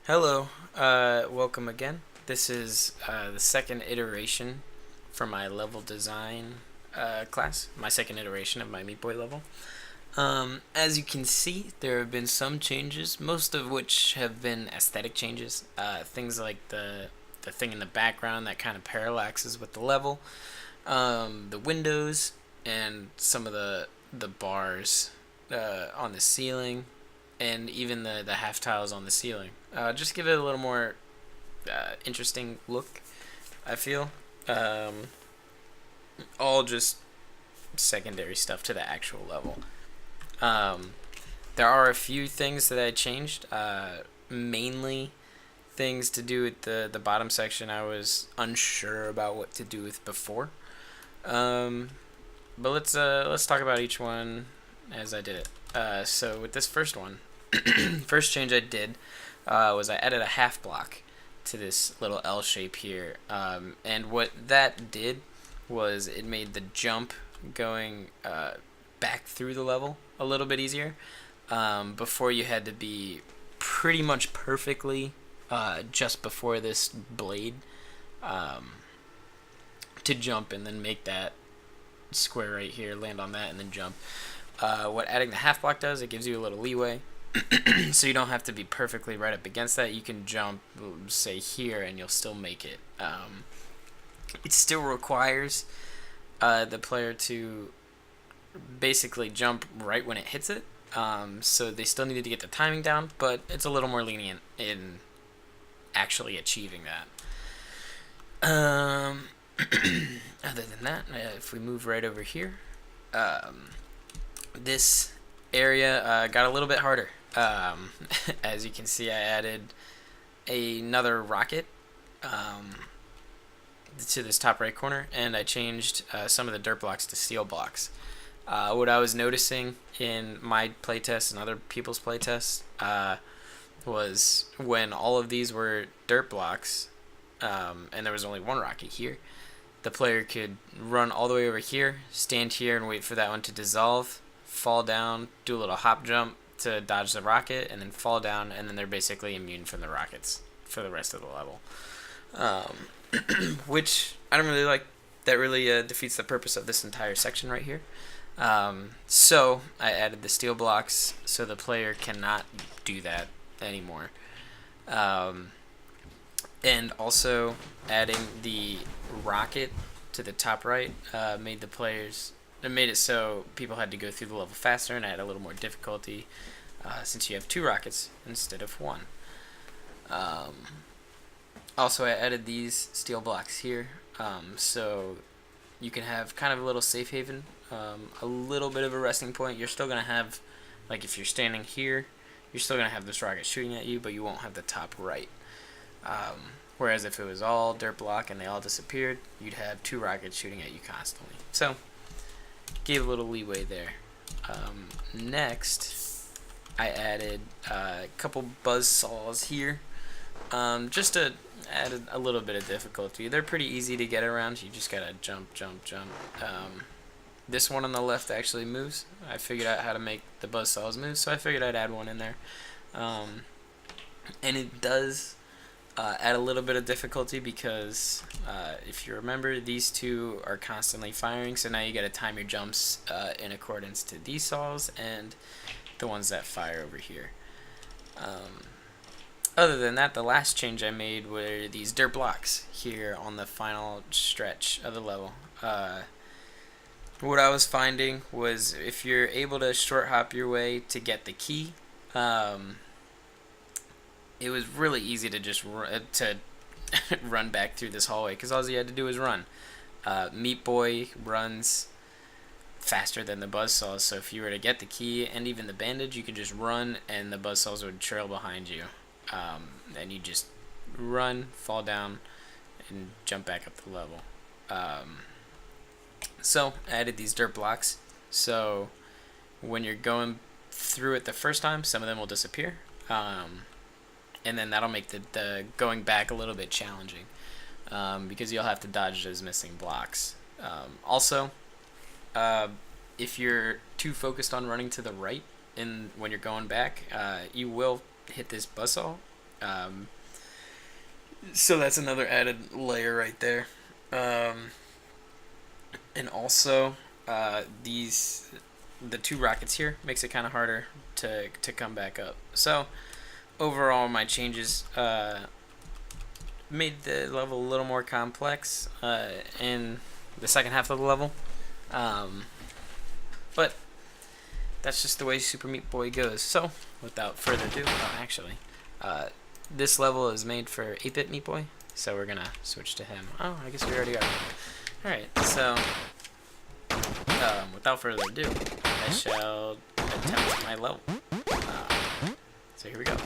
Hello, welcome again. This is the second iteration for my level design class, my second iteration of my Meatboy level. As you can see, there have been some changes, most of which have been aesthetic changes. Things like the thing in the background that kind of parallaxes with the level, the windows, and some of the bars on the ceiling, and even the half tiles on the ceiling. Just give it a little more interesting look, I feel. Um, all just secondary stuff to the actual level. Um, there are a few things that I changed, mainly things to do with the bottom section I was unsure about what to do with before. Um, but let's talk about each one as I did it. So with this first one, first change I did was I added a half block to this little L shape here, and what that did was it made the jump going back through the level a little bit easier. Before you had to be pretty much perfectly just before this blade um, to jump and then make that square right here, land on that, and then jump. What adding the half block does, it gives you a little leeway. So you don't have to be perfectly right up against that. You can jump, say, here, and you'll still make it. It still requires the player to basically jump right when it hits it. So they still needed to get the timing down, but it's a little more lenient in actually achieving that. Other than that, if we move right over here, this area got a little bit harder. As you can see, I added another rocket to this top right corner, and I changed some of the dirt blocks to steel blocks. What I was noticing in my playtest and other people's playtests was when all of these were dirt blocks, and there was only one rocket here, the player could run all the way over here, stand here, and wait for that one to dissolve, fall down, do a little hop jump to dodge the rocket, and then fall down, and then they're basically immune from the rockets for the rest of the level. Which I don't really like. That really defeats the purpose of this entire section right here. So I added the steel blocks so the player cannot do that anymore. And also adding the rocket to the top right made the players it made it so people had to go through the level faster and add a little more difficulty since you have two rockets instead of one. Um, Also, I added these steel blocks here, so you can have kind of a little safe haven, a little bit of a resting point. You're still gonna have, like, if you're standing here, you're still gonna have this rocket shooting at you, but you won't have the top right. Whereas if it was all dirt block and they all disappeared, you'd have two rockets shooting at you constantly. So, gave a little leeway there. Next, I added a couple buzz saws here, just to add a little bit of difficulty. They're pretty easy to get around. You just gotta jump, jump, jump. This one on the left actually moves. I figured out how to make the buzz saws move, so I figured I'd add one in there. And it does add a little bit of difficulty because if you remember, these two are constantly firing, so now you gotta time your jumps in accordance to these saws and the ones that fire over here. Other than that, the last change I made were these dirt blocks here on the final stretch of the level. What I was finding was if you're able to short hop your way to get the key, it was really easy to just run back through this hallway because all you had to do was run. Meat Boy runs faster than the buzzsaws, so if you were to get the key and even the bandage, you could just run and the buzzsaws would trail behind you. And you just run, fall down, and jump back up the level. So I added these dirt blocks, so when you're going through it the first time, some of them will disappear, and then that'll make the going back a little bit challenging, because you'll have to dodge those missing blocks. Also, if you're too focused on running to the right when you're going back, you will hit this buzzsaw Um, so that's another added layer right there. And also, the two rockets here makes it kind of harder to come back up. So overall, my changes made the level a little more complex in the second half of the level. But that's just the way Super Meat Boy goes. So without further ado, this level is made for 8-bit Meat Boy, so we're gonna switch to him. Oh, I guess we already are. Alright, so without further ado, I shall attempt my level. So here we go.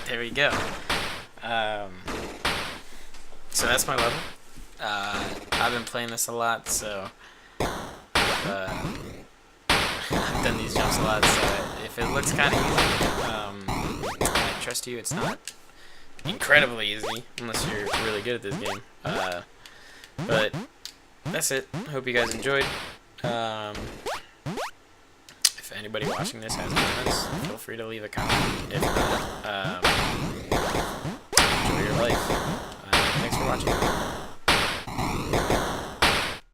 There we go. So that's my level. I've been playing this a lot, so I've done these jumps a lot. So if it looks kind of easy, I trust you. It's not incredibly easy unless you're really good at this game. But that's it. I hope you guys enjoyed. If anybody watching this has comments, feel free to leave a comment. If not, enjoy your life. Thanks for watching.